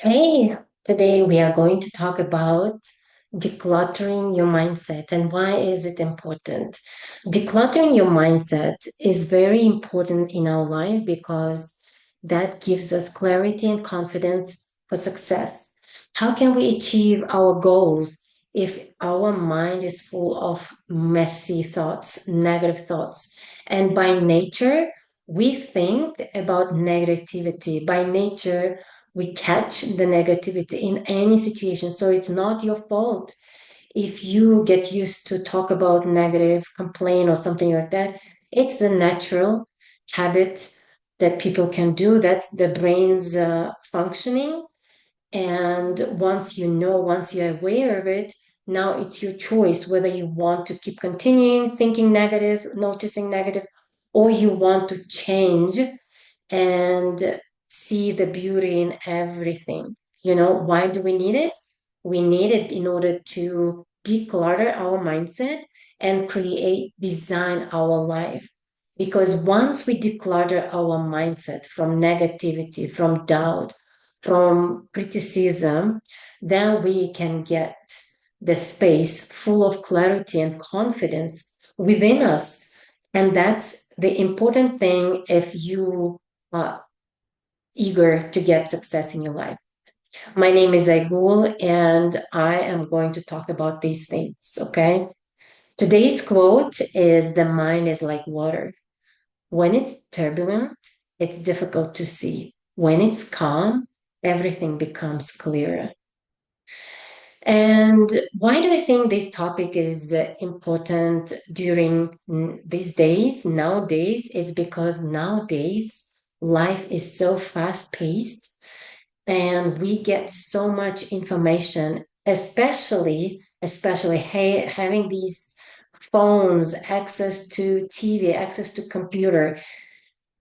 Hey, today we are going to talk about decluttering your mindset and why is it important. Decluttering your mindset is very important in our life because that gives us clarity and confidence for success. How can we achieve our goals if our mind is full of messy thoughts, negative thoughts? And by nature, we think about negativity. By nature, we catch the negativity in any situation. So it's not your fault if you get used to talk about negative, complain or something like that. It's the natural habit that people can do. That's the brain's functioning. And once you're aware of it, now it's your choice whether you want to keep continuing thinking negative, noticing negative, or you want to change and see the beauty in everything. Why do we need it? We need it in order to declutter our mindset and design our life. Because once we declutter our mindset from negativity, from doubt, from criticism, then we can get the space full of clarity and confidence within us. And that's the important thing if you are eager to get success in your life. My name is Aigul, and I am going to talk about these things, okay? Today's quote is: the mind is like water. When it's turbulent, it's difficult to see. When it's calm, everything becomes clearer. And why do I think this topic is important during these days, nowadays? Is because nowadays life is so fast paced and we get so much information, especially having these phones, access to TV, access to computer,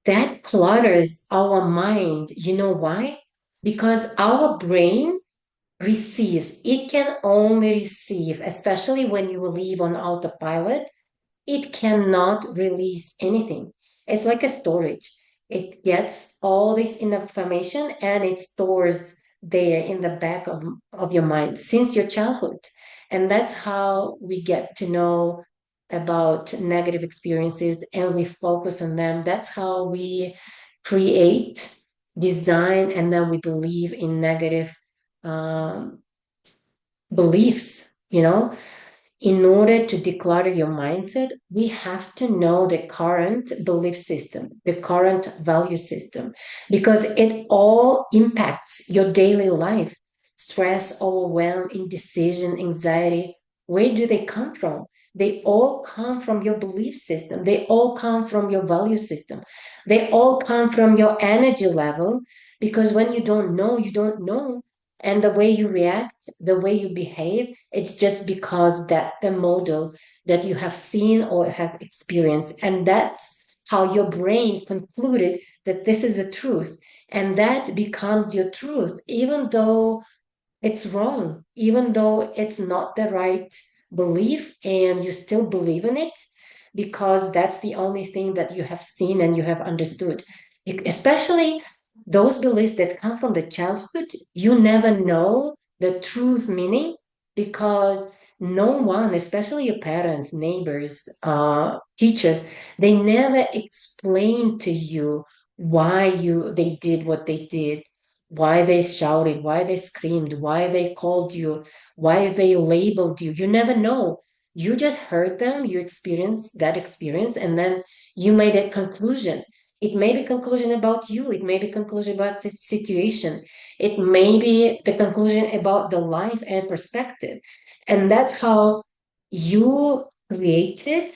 that clutters our mind. You know why? Because our brain receives, it can only receive, especially when you leave on autopilot, it cannot release anything. It's like a storage. It gets all this information and it stores there in the back of your mind since your childhood. And that's how we get to know about negative experiences and we focus on them. That's how we create, design, and then we believe in negative um, beliefs. In order to declutter your mindset, we have to know the current belief system, the current value system, because it all impacts your daily life. Stress, overwhelm, indecision, anxiety, where do they come from? They all come from your belief system. They all come from your value system. They all come from your energy level, because when you don't know, you don't know. And the way you react, the way you behave, it's just because that the model that you have seen or has experienced. And that's how your brain concluded that this is the truth. And that becomes your truth, even though it's wrong, even though it's not the right belief, and you still believe in it because that's the only thing that you have seen and you have understood. Especially those beliefs that come from the childhood, you never know the truth meaning because no one, especially your parents, neighbors, teachers, they never explain to you why they did what they did, why they shouted, why they screamed, why they called you, why they labeled you. You never know. You just heard them, you experienced that experience, and then you made a conclusion. It may be conclusion about you, it may be conclusion about the situation, it may be the conclusion about the life and perspective. And that's how you created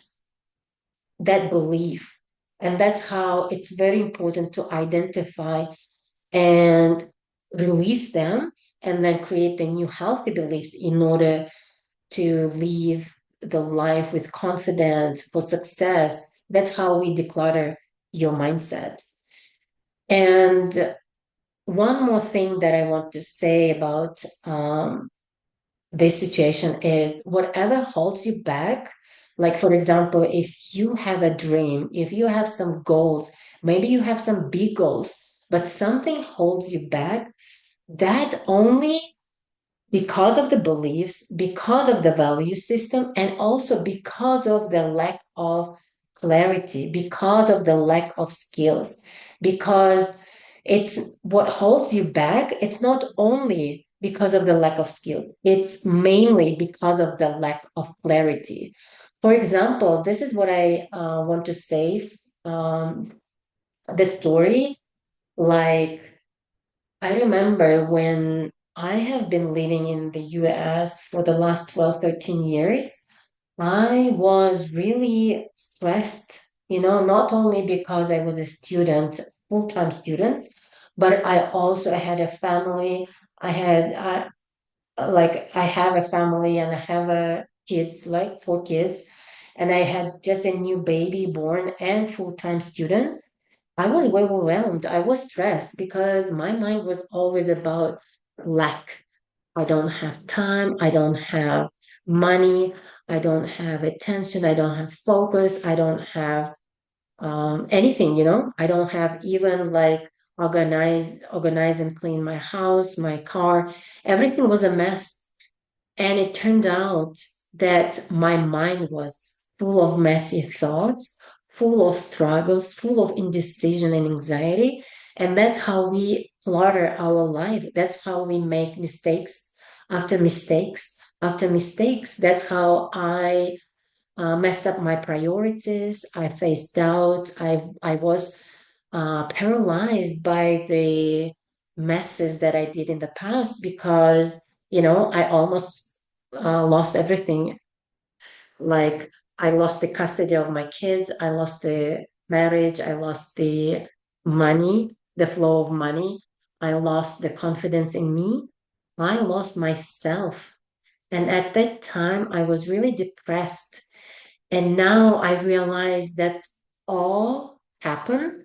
that belief. And that's how it's very important to identify and release them and then create the new healthy beliefs in order to live the life with confidence for success. That's how we declutter your mindset. And one more thing that I want to say about this situation is whatever holds you back, like for example, if you have a dream, if you have some goals, maybe you have some big goals, but something holds you back, That only because of the beliefs, because of the value system, and also because of the lack of clarity, because of the lack of skills, because it's what holds you back. It's not only because of the lack of skill, it's mainly because of the lack of clarity. For example, this is what I want to say. Um, the story, like, I remember when I have been living in the US for the last 12, 13 years, I was really stressed, not only because I was a student, full-time student, but I also had a family. I had, I have a family and I have kids, like four kids, and I had just a new baby born and full-time student. I was overwhelmed. I was stressed because my mind was always about lack. I don't have time. I don't have money. I don't have attention. I don't have focus. I don't have anything. I don't have even like organize and clean my house, my car. Everything was a mess. And it turned out that my mind was full of messy thoughts, full of struggles, full of indecision and anxiety. And that's how we clutter our life. That's how we make mistakes after mistakes after mistakes. That's how I messed up my priorities. I faced doubt. I was paralyzed by the messes that I did in the past because I almost lost everything. Like, I lost the custody of my kids. I lost the marriage. I lost the money, the flow of money. I lost the confidence in me. I lost myself. And at that time, I was really depressed, and now I realize that's all happened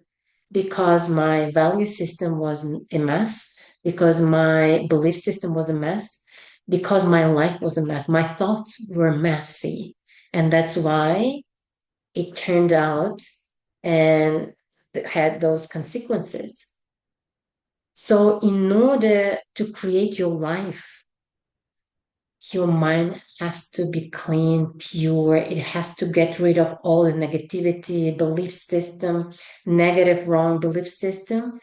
because my value system was a mess, because my belief system was a mess, because my life was a mess. My thoughts were messy. And that's why it turned out and had those consequences. So, in order to create your life, your mind has to be clean, pure. It has to get rid of all the negativity, belief system, negative, wrong belief system.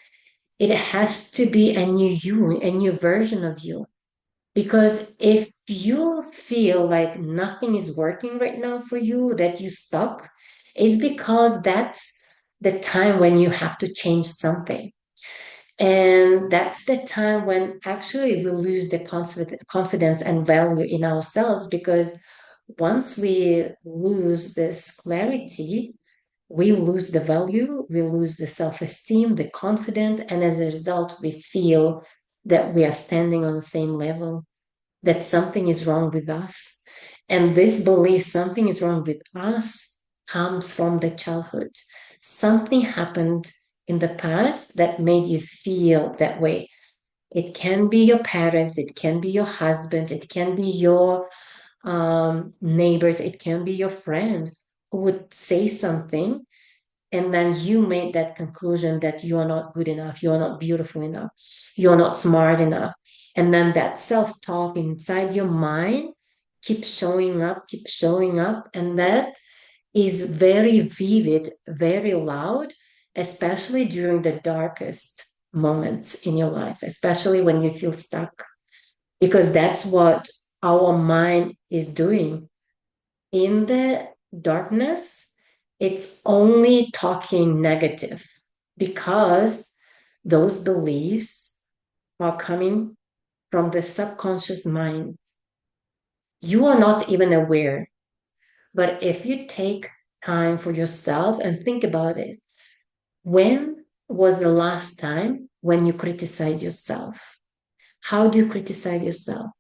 It has to be a new you, a new version of you. Because if you feel like nothing is working right now for you, that you stuck, it's because that's the time when you have to change something. And that's the time when actually we lose the confidence and value in ourselves, because once we lose this clarity, we lose the value, we lose the self esteem, the confidence, and as a result, we feel that we are standing on the same level, that something is wrong with us. And this belief, something is wrong with us, comes from the childhood. Something happened in the past that made you feel that way. It can be your parents, it can be your husband, it can be your neighbors, it can be your friends who would say something, and then you made that conclusion that you are not good enough, you are not beautiful enough, you are not smart enough. And then that self-talk inside your mind keeps showing up. And that is very vivid, very loud, especially during the darkest moments in your life, especially when you feel stuck, because that's what our mind is doing in the darkness. It's only talking negative because those beliefs are coming from the subconscious mind. You are not even aware. But if you take time for yourself and think about it, when was the last time when you criticize yourself? How do you criticize yourself?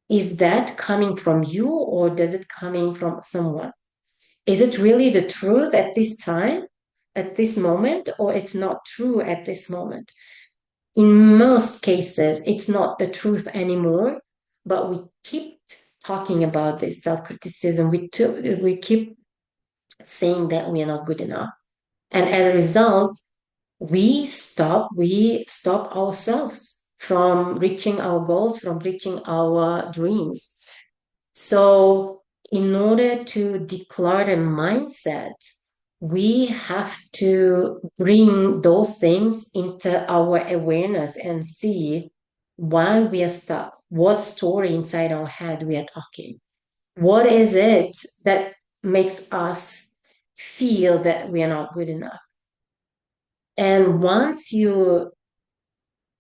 Is that coming from you or does it coming from someone? Is it really the truth at this time, at this moment, or it's not true at this moment? In most cases, it's not the truth anymore, but we keep talking about this self-criticism. We keep saying that we are not good enough. And as a result, we stop ourselves. from reaching our goals, from reaching our dreams. So, in order to declutter mindset, we have to bring those things into our awareness and see why we are stuck, what story inside our head we are talking. What is it that makes us feel that we are not good enough? And once you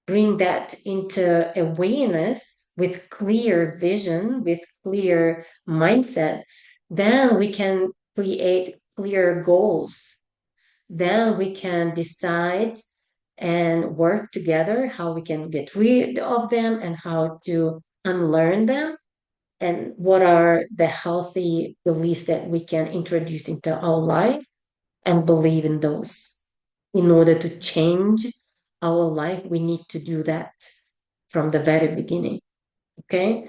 bring that into awareness with clear vision, with clear mindset, then we can create clear goals. Then we can decide and work together how we can get rid of them and how to unlearn them and what are the healthy beliefs that we can introduce into our life and believe in those. In order to change our life, we need to do that from the very beginning. Okay.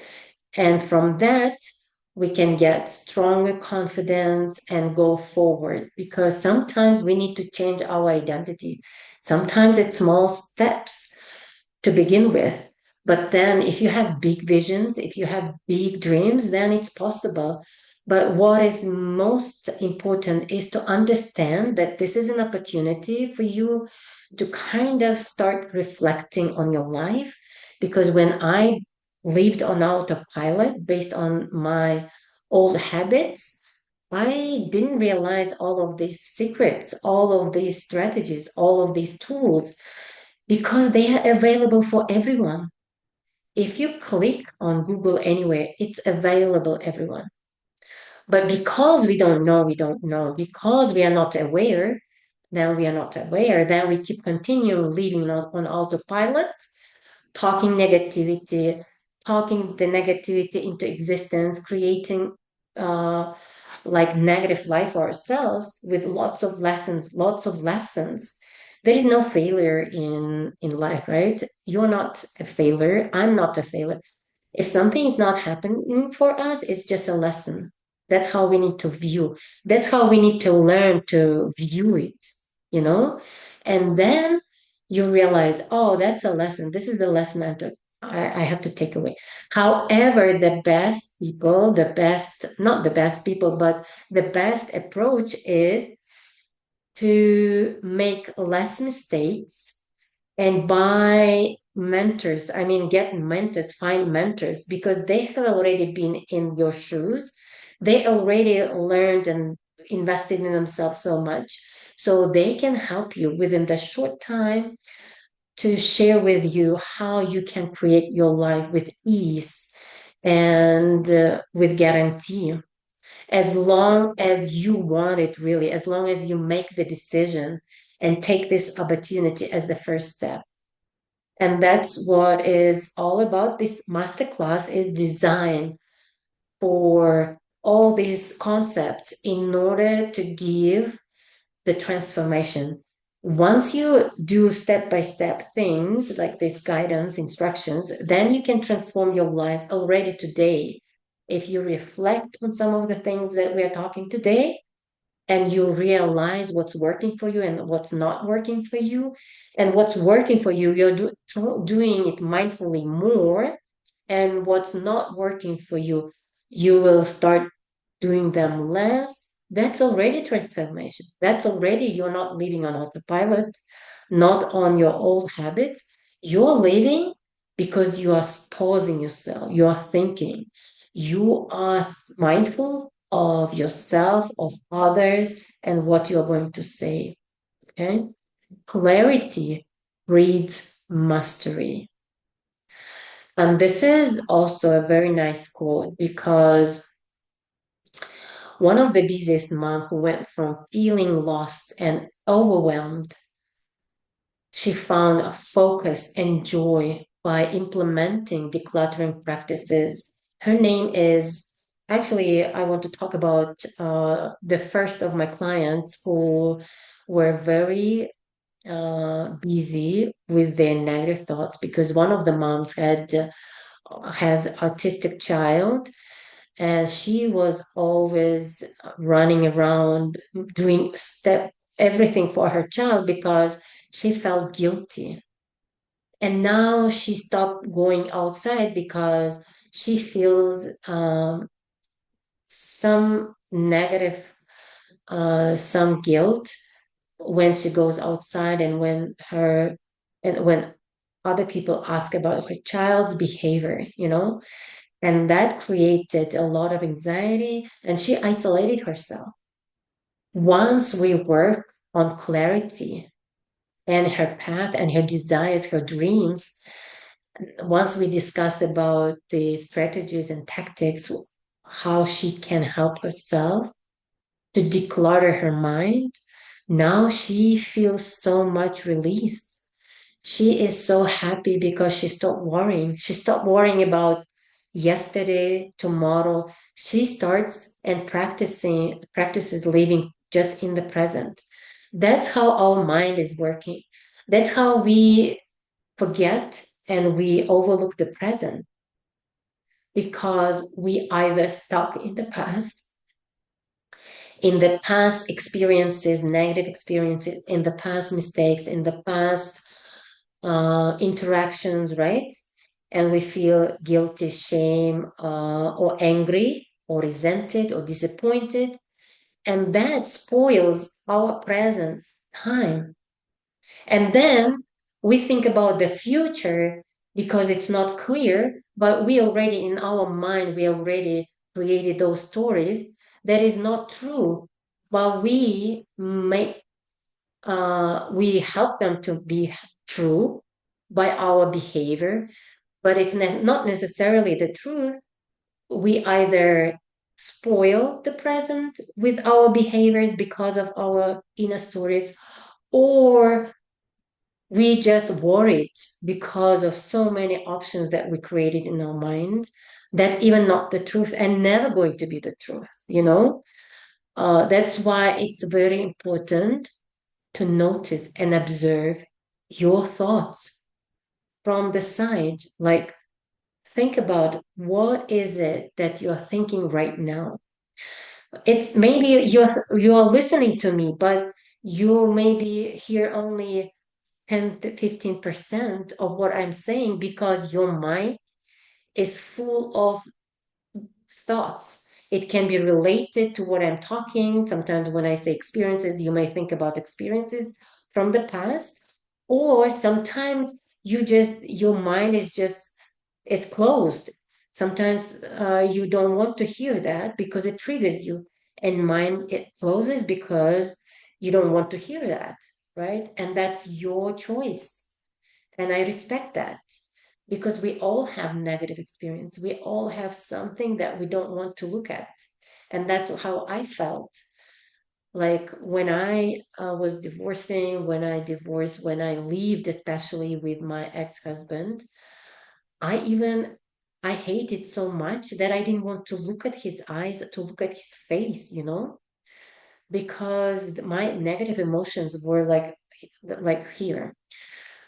And from that, we can get stronger confidence and go forward because sometimes we need to change our identity. Sometimes it's small steps to begin with. But then, if you have big visions, if you have big dreams, then it's possible. But what is most important is to understand that this is an opportunity for you to kind of start reflecting on your life. Because when I lived on autopilot based on my old habits, I didn't realize all of these secrets, all of these strategies, all of these tools because they are available for everyone. If you click on Google anywhere, it's available everyone. But because we don't know, because we are not aware, then we are not aware, then we keep continue living on autopilot, talking negativity, talking the negativity into existence, creating like negative life for ourselves with lots of lessons, lots of lessons. There is no failure in life, right? You're not a failure. I'm not a failure. If something is not happening for us, it's just a lesson. That's how we need to view. That's how we need to learn to view it, you know? And then you realize, oh, that's a lesson. This is the lesson I have to take away. However, the best people, the best, not the best people, but the best approach is to make less mistakes and buy mentors. I mean, get mentors, find mentors because they have already been in your shoes. They already learned and invested in themselves so much. So they can help you within the short time to share with you how you can create your life with ease and with guarantee as long as you want it really, as long as you make the decision and take this opportunity as the first step. And that's what is all about. This masterclass is designed for all these concepts in order to give the transformation. Once you do step by step things like this guidance, instructions, then you can transform your life already today. If you reflect on some of the things that we are talking today, and you realize what's working for you and what's not working for you, and what's working for you, you're doing it mindfully more, and what's not working for you, you will start doing them less. That's already transformation. That's already you're not living on autopilot, not on your old habits. You're living because you are pausing yourself, you are thinking, you are mindful of yourself, of others, and what you're going to say. Okay? Clarity breeds mastery. And this is also a very nice quote because one of the busiest mom who went from feeling lost and overwhelmed, she found a focus and joy by implementing decluttering practices. Her name is actually, I want to talk about the first of my clients who were very busy with their negative thoughts because one of the moms has autistic child and she was always running around doing step everything for her child because she felt guilty And now she stopped going outside because she feels some negative, some guilt when she goes outside and when other people ask about her child's behavior, and that created a lot of anxiety and she isolated herself. Once we work on clarity and her path and her desires, her dreams, once we discussed about the strategies and tactics, how she can help herself to declutter her mind, now she feels so much released. She is so happy because she stopped worrying. She stopped worrying about yesterday, tomorrow. She starts and practices living just in the present. That's how our mind is working. That's how we forget and we overlook the present because we either stuck in the past experiences, negative experiences, in the past mistakes, in the past interactions, right? And we feel guilty, shame, or angry, or resented, or disappointed. And that spoils our present time. And then we think about the future because it's not clear, but we already, in our mind, we already created those stories that is not true. But we help them to be true by our behavior, but it's not necessarily the truth. We either spoil the present with our behaviors because of our inner stories, or we just worried because of so many options that we created in our mind that even not the truth and never going to be the truth. That's why it's very important to notice and observe your thoughts from the side. Like, think about what is it that you're thinking right now. It's maybe you're listening to me, but you maybe hear only 10 to 15% of what I'm saying because your mind is full of thoughts. It can be related to what I'm talking. Sometimes when I say experiences, you may think about experiences from the past, or sometimes your mind is closed. Sometimes you don't want to hear that because it triggers you, and mind it closes because you don't want to hear that, right? And that's your choice. And I respect that because we all have negative experience. We all have something that we don't want to look at. And that's how I felt. Like when I was divorcing, when I lived, especially with my ex-husband, I even, I hated so much that I didn't want to look at his eyes, to look at his face, because my negative emotions were like here.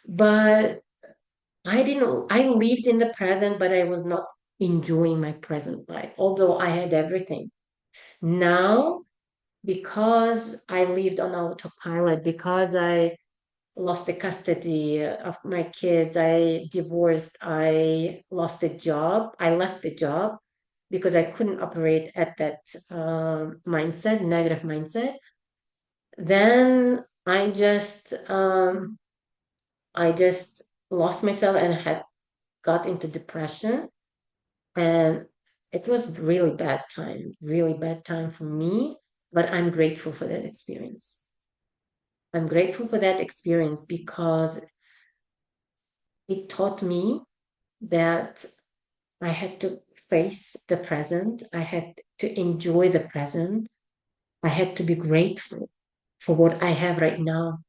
But I lived in the present, but I was not enjoying my present life, although I had everything. Now, because I lived on autopilot, because I lost the custody of my kids, I divorced, I lost the job, I left the job because I couldn't operate at that mindset, negative mindset. Then I just lost myself and had got into depression. And it was really bad time for me, but I'm grateful for that experience. I'm grateful for that experience because it taught me that I had to face the present. I had to enjoy the present. I had to be grateful for what I have right now.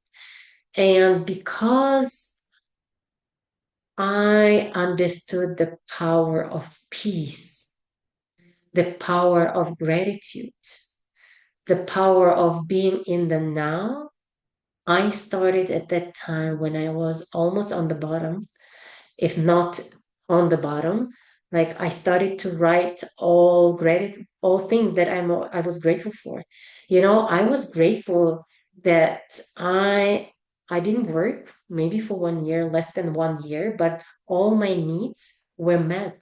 And because I understood the power of peace, the power of gratitude, the power of being in the now. I started at that time when I was almost on the bottom, if not on the bottom. Like I started to write all things that I was grateful for. I was grateful that I didn't work maybe for 1 year, less than 1 year, but all my needs were met.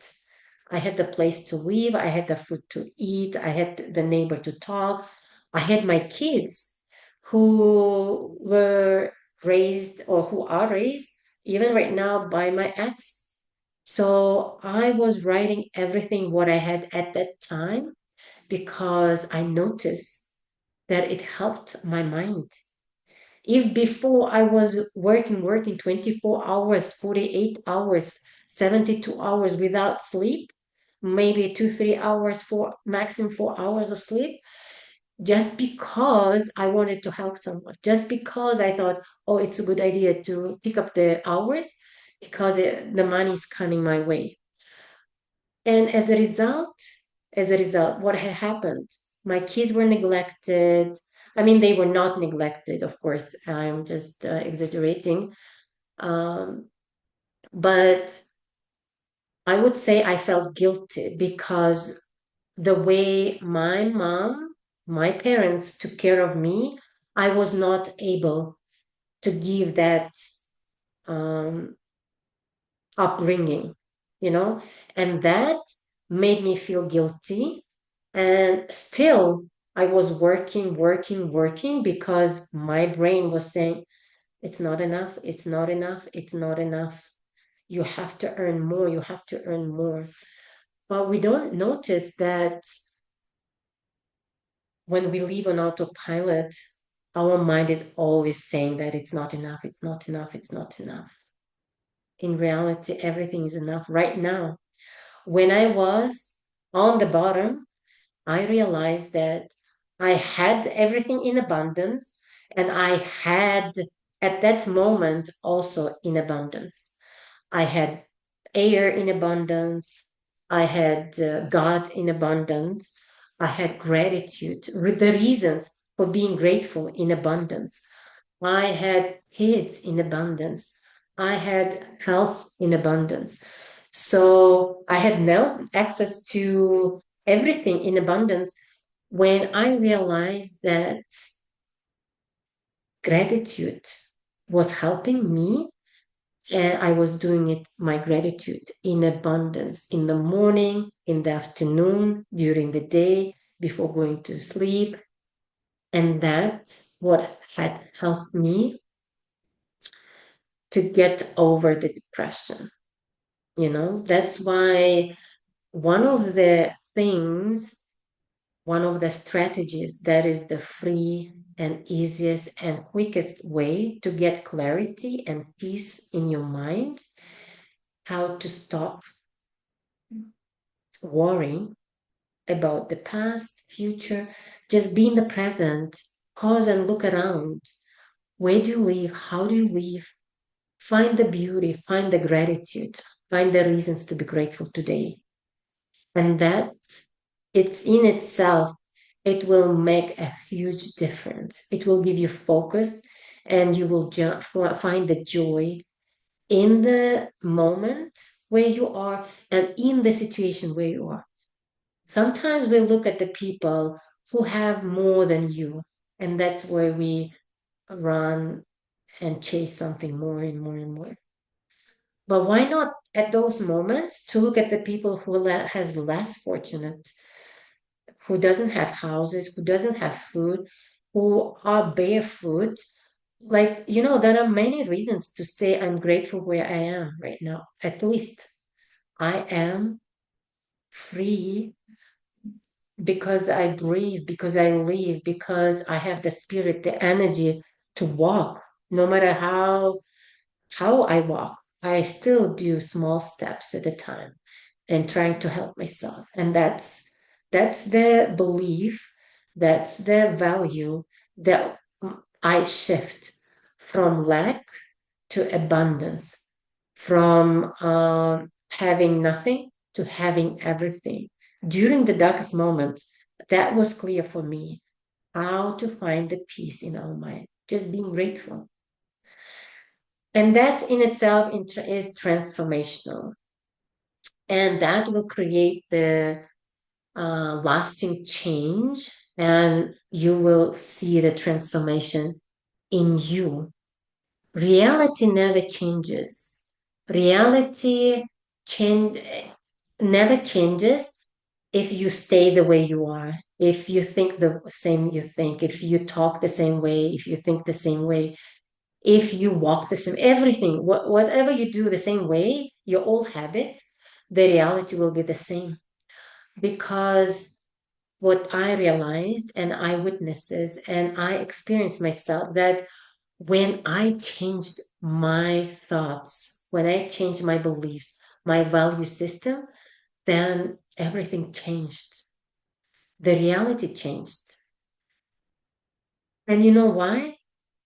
I had the place to live, I had the food to eat, I had the neighbor to talk, I had my kids who were raised or who are raised even right now by my ex. So I was writing everything what I had at that time because I noticed that it helped my mind. If before I was working 24 hours, 48 hours, 72 hours without sleep, maybe 2, 3 hours, for maximum 4 hours of sleep, just because I wanted to help someone, just because I thought, oh, it's a good idea to pick up the hours because the money is coming my way. And as a result, what had happened? My kids were neglected. I mean, they were not neglected, of course. I'm just exaggerating. Um, but I would say I felt guilty because the way my mom, my parents took care of me, I was not able to give that um, upbringing, you know, and that made me feel guilty. And still, I was working because my brain was saying, it's not enough, it's not enough, it's not enough. You have to earn more, you have to earn more. But we don't notice that when we live on autopilot, our mind is always saying that it's not enough, it's not enough, it's not enough. In reality, everything is enough right now. When I was on the bottom, I realized that I had everything in abundance and I had at that moment also in abundance. I had air in abundance. I had God in abundance. I had gratitude with the reasons for being grateful in abundance. I had kids in abundance. I had health in abundance. So I had now access to everything in abundance when I realized that gratitude was helping me and I was doing it, my gratitude in abundance in the morning, in the afternoon, during the day, before going to sleep. And that's what had helped me to get over the depression. That's why one of the things, one of the strategies that is the free and easiest and quickest way to get clarity and peace in your mind, how to stop worrying about the past, future, just be in the present, pause and look around. Where do you live? How do you live? Find the beauty, find the gratitude, find the reasons to be grateful today. And that it's in itself, it will make a huge difference. It will give you focus and you will find the joy in the moment where you are and in the situation where you are. Sometimes we look at the people who have more than you, and that's where we run and chase something more and more and more. But why not at those moments to look at the people who has less fortunate, who doesn't have houses, who doesn't have food, who are barefoot? Like, there are many reasons to say I'm grateful where I am right now. At least I am free because I breathe, because I live, because I have the spirit, the energy to walk. No matter how I walk, I still do small steps at a time and trying to help myself. And that's the belief, that's the value that I shift from lack to abundance, from having nothing to having everything. During the darkest moments, that was clear for me how to find the peace in our mind, just being grateful. And that in itself is transformational. And that will create the lasting change, and you will see the transformation in you Reality never changes. Reality change never changes if you stay the way you are, if you think the same you think, if you talk the same way, if you think the same way, if you walk the same, everything, whatever you do the same way, your old habits, the reality will be the same. Because what I realized and I witnesses and I experienced myself that when I changed my thoughts, when I changed my beliefs, my value system, then everything changed. The reality changed. And you know why?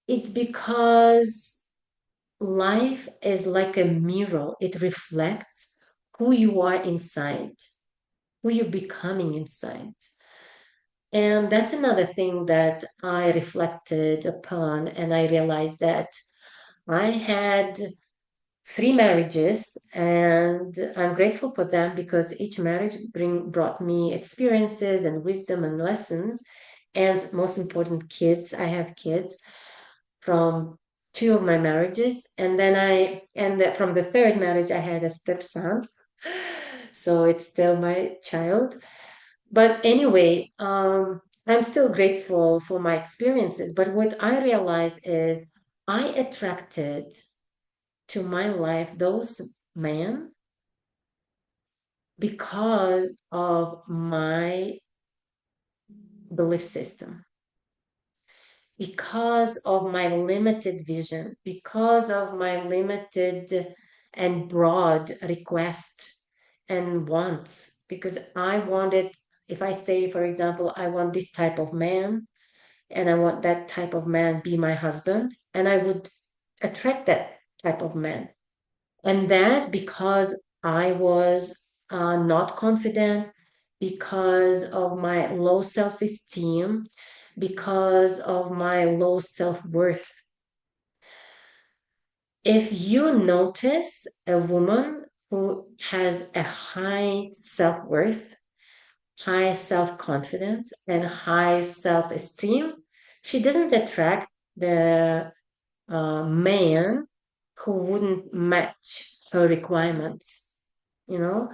It's because life is like a mirror, it reflects who you are inside, who you're becoming inside. And that's another thing that I reflected upon, and I realized that I had three marriages, and I'm grateful for them because each marriage brought me experiences and wisdom and lessons, and most important, kids. I have kids from two of my marriages, and then from the third marriage I had a stepson, so it's still my child. But anyway, I'm still grateful for my experiences. But what I realize is I attracted to my life those men because of my belief system, because of my limited vision, because of my limited and broad request and wants. Because I wanted, if I say, for example, I want this type of man and I want that type of man be my husband, and I would attract that type of man. And that because I was not confident, because of my low self esteem, because of my low self worth. If you notice a woman who has a high self worth, high self confidence, and high self esteem, she doesn't attract the man who wouldn't match her requirements. You know,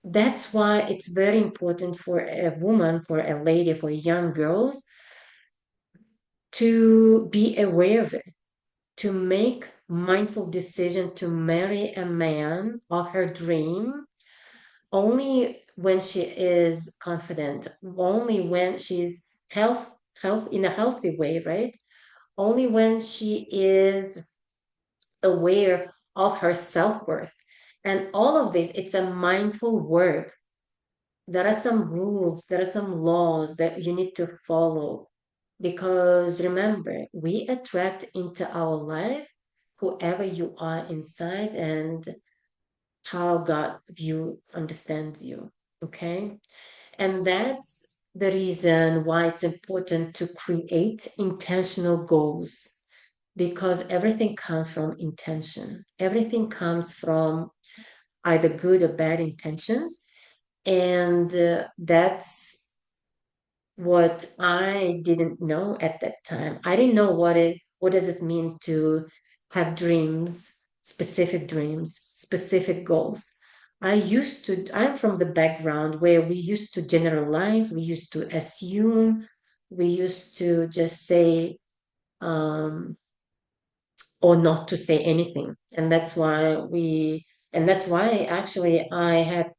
that's why it's very important for a woman, for a lady, for young girls to be aware of it, to make mindful decision to marry a man of her dream only when she is confident, only when she's health in a healthy way, right? Only when she is aware of her self-worth. And all of this, it's a mindful work. There are some rules, there are some laws that you need to follow. Because remember, we attract into our life whoever you are inside and how God view understands you. Okay. And that's the reason why it's important to create intentional goals because everything comes from intention. Everything comes from either good or bad intentions. And that's what I didn't know at that time. I didn't know what does it mean to have dreams, specific goals. I'm from the background where we used to generalize, we used to assume, we used to just say, um, or not to say anything. And that's why actually I had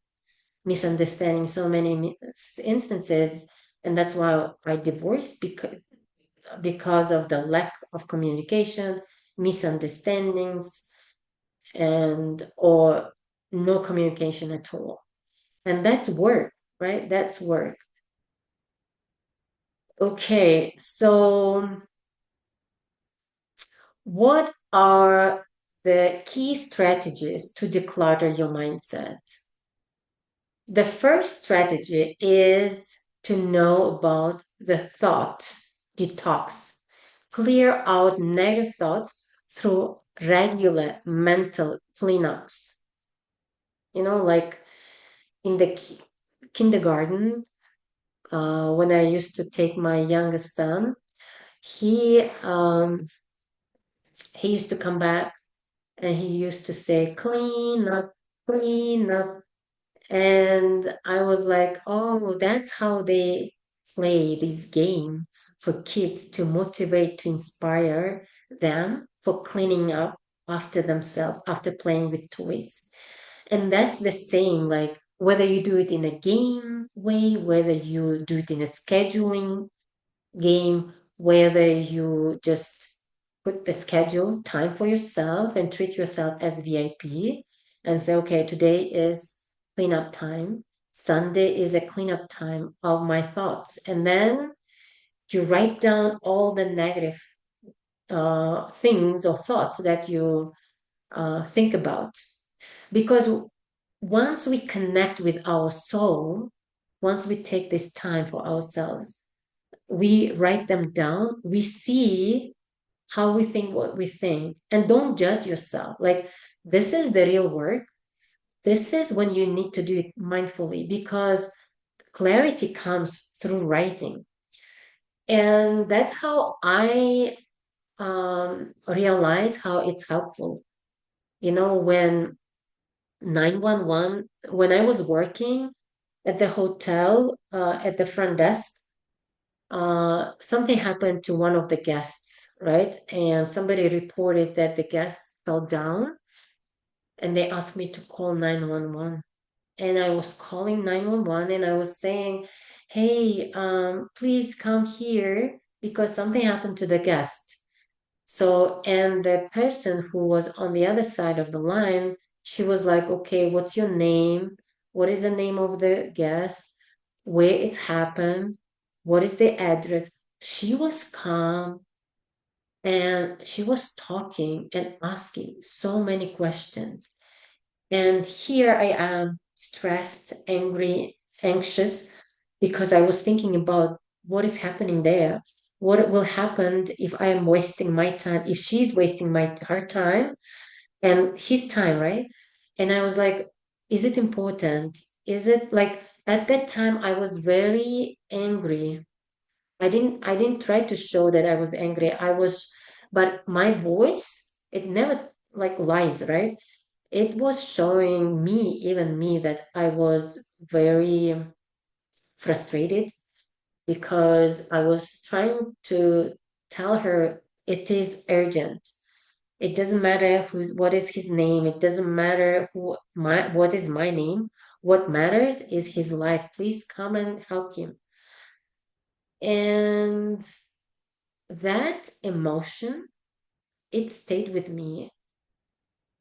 misunderstanding so many instances. And that's why I divorced because of the lack of communication, misunderstandings, and or no communication at all. And that's work, right? That's work. Okay, so what are the key strategies to declutter your mindset? The first strategy is to know about the thought detox. Clear out negative thoughts through regular mental cleanups. Like in the kindergarten, when I used to take my youngest son, he he used to come back and he used to say, clean up, clean up. And I was like, oh, that's how they play this game for kids to motivate, to inspire them for cleaning up after themselves, after playing with toys. And that's the same, like whether you do it in a game way, whether you do it in a scheduling game, whether you just put the schedule time for yourself and treat yourself as VIP and say, okay, today is cleanup time. Sunday is a cleanup time of my thoughts. And then you write down all the negative things or thoughts that you think about. Because once we connect with our soul, once we take this time for ourselves, we write them down, we see how we think what we think, and don't judge yourself. Like, this is the real work. This is when you need to do it mindfully because clarity comes through writing. And that's how I realize how it's helpful. When 911, when I was working at the hotel, at the front desk, something happened to one of the guests, right? And somebody reported that the guest fell down and they asked me to call 911. And I was calling 911 and I was saying, hey, please come here because something happened to the guest. So, and the person who was on the other side of the line, she was like, okay, what's your name? What is the name of the guest? Where it's happened? What is the address? She was calm and she was talking and asking so many questions. And here I am, stressed, angry, anxious, because I was thinking about what is happening there. What will happen if I am wasting my time, if she's wasting her time and his time, right? And I was like, is it important? Is it like at that time I was very angry. I didn't try to show that I was angry. But my voice, it never like lies, right? It was showing me, even me, that I was very frustrated because I was trying to tell her it is urgent. It doesn't matter what is his name. It doesn't matter what is my name. What matters is his life. Please come and help him. And that emotion, it stayed with me.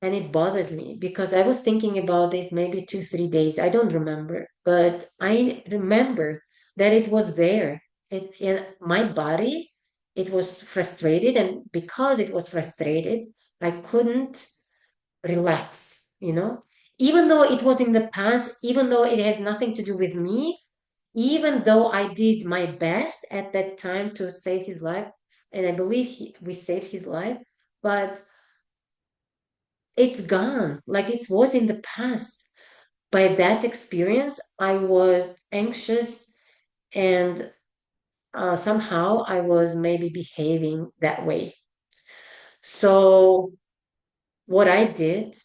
And it bothers me because I was thinking about this maybe 2, 3 days. I don't remember, but I remember that it was there. It in my body, it was frustrated, and because it was frustrated, I couldn't relax. Even though it was in the past, even though it has nothing to do with me, even though I did my best at that time to save his life, and I believe we saved his life, but it's gone. Like it was in the past. By that experience, I was anxious and somehow I was maybe behaving that way. So, what I did,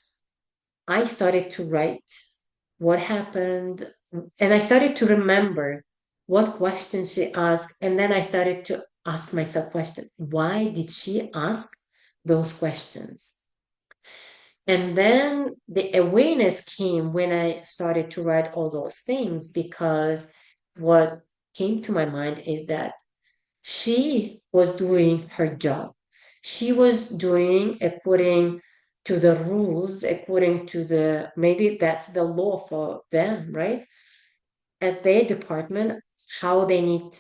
I started to write what happened and I started to remember what questions she asked. And then I started to ask myself questions. Why did she ask those questions? And then the awareness came when I started to write all those things because what came to my mind is that she was doing her job. She was doing according to the rules, according to maybe that's the law for them, right? At their department, how they need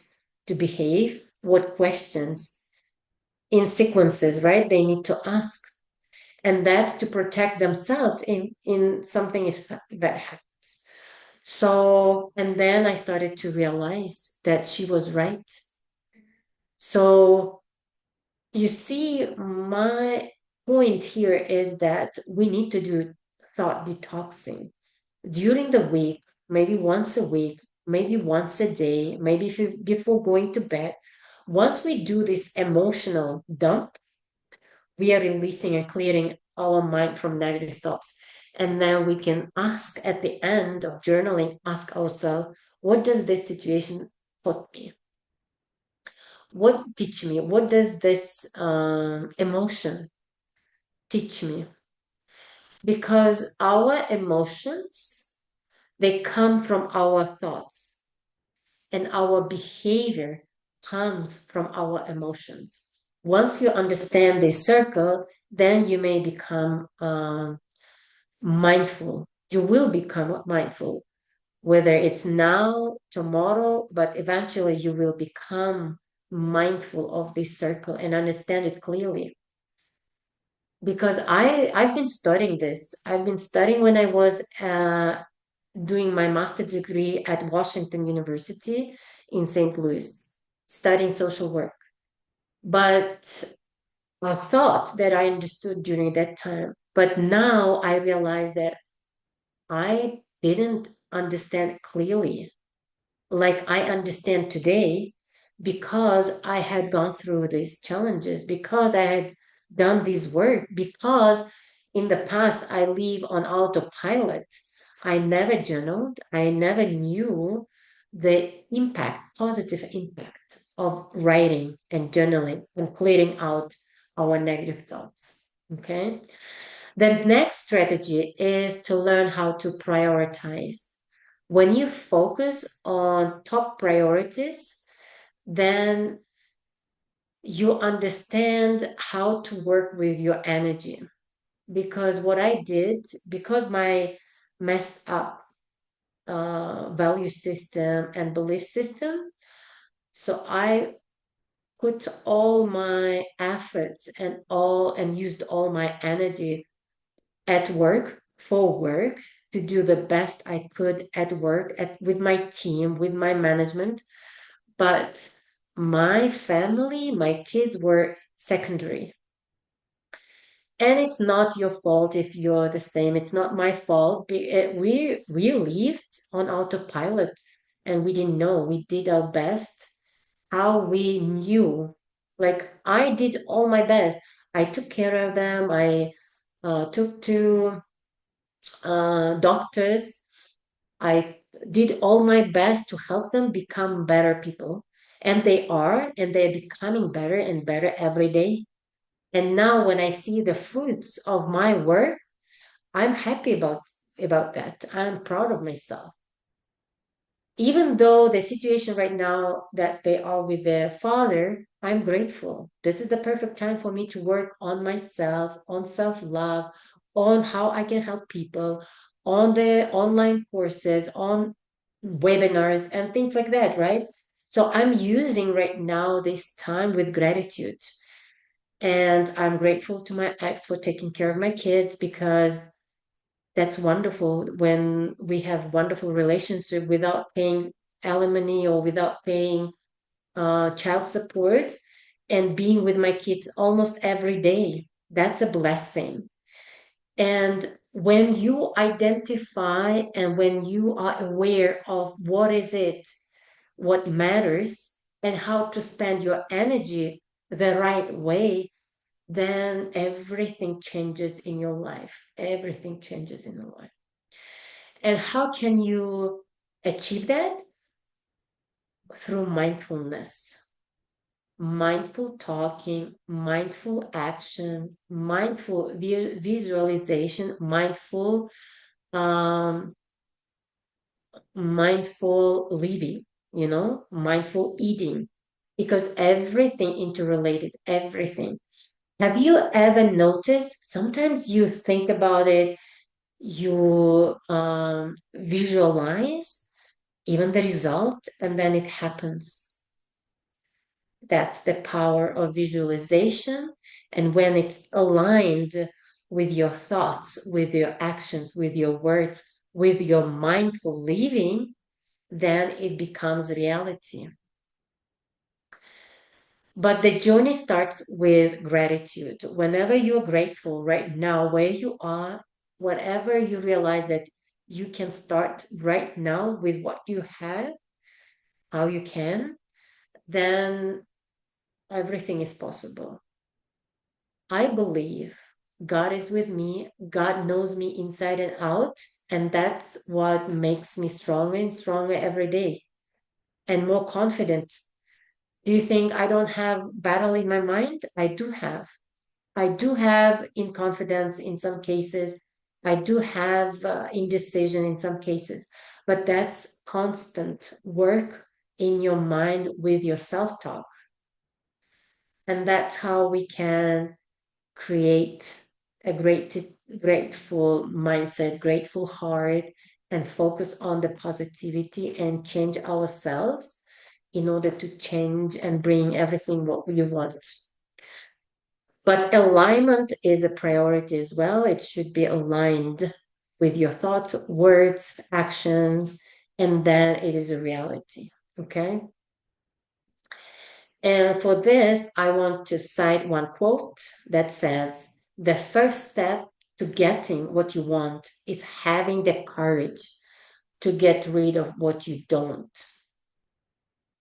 to behave, what questions in sequences, right? They need to ask, and that's to protect themselves in something that happens. So, and then I started to realize that she was right. So you see, my point here is that we need to do thought detoxing during the week, maybe once a week, maybe once a day, maybe before going to bed. Once we do this emotional dump, we are releasing and clearing our mind from negative thoughts. And then we can ask at the end of journaling, ask ourselves, what does this situation taught me? What teach me? What does this emotion teach me? Because our emotions, they come from our thoughts, and our behavior comes from our emotions. Once you understand this circle, then you may become mindful. You will become mindful, whether it's now, tomorrow, but eventually you will become mindful of this circle and understand it clearly. Because I've been studying this. I've been studying when I was doing my master's degree at Washington University in St. Louis, studying social work. But I thought that I understood during that time. But now I realize that I didn't understand clearly like I understand today because I had gone through these challenges, because I had done this work, because in the past I live on autopilot. I never journaled, I never knew the impact, positive impact of writing and journaling and clearing out our negative thoughts. Okay. The next strategy is to learn how to prioritize. When you focus on top priorities, then you understand how to work with your energy. Because what I did, because my messed up value system and belief system, so I put all my efforts and used all my energy at work for work to do the best I could at work with my team, with my management. But my family, my kids were secondary. And it's not your fault if you're the same. It's not my fault. We lived on autopilot and we didn't know. We did our best how we knew. Like I did all my best. I took care of them. I took to doctors. I did all my best to help them become better people. And they are, and they're becoming better and better every day. And now when I see the fruits of my work, I'm happy about that. I'm proud of myself. Even though the situation right now that they are with their father, I'm grateful. This is the perfect time for me to work on myself, on self love, on how I can help people, on the online courses, on webinars, and things like that, right? So I'm using right now this time with gratitude. And I'm grateful to my ex for taking care of my kids because that's wonderful when we have wonderful relationship without paying alimony or without paying child support and being with my kids almost every day. That's a blessing. And when you identify and when you are aware of what is it, what matters, and how to spend your energy the right way, then everything changes in your life. Everything changes in your life. And how can you achieve that? Through mindfulness, mindful talking, mindful action, mindful visualization, um, mindful living, mindful eating, because everything interrelated, everything. Have you ever noticed sometimes you think about it, you visualize even the result, and then it happens. That's the power of visualization. And when it's aligned with your thoughts, with your actions, with your words, with your mindful living, then it becomes reality. But the journey starts with gratitude. Whenever you're grateful right now, where you are, whatever you realize that you can start right now with what you have, how you can, then everything is possible. I believe God is with me. God knows me inside and out. And that's what makes me stronger and stronger every day and more confident. Do you think I don't have battle in my mind? I do have. I do have in confidence in some cases. I do have indecision in some cases. But that's constant work in your mind with your self talk. And that's how we can create a grateful mindset, grateful heart, and focus on the positivity and change ourselves in order to change and bring everything what we want. But alignment is a priority as well. It should be aligned with your thoughts, words, actions, and then it is a reality. Okay. And for this, I want to cite one quote that says, the first step to getting what you want is having the courage to get rid of what you don't.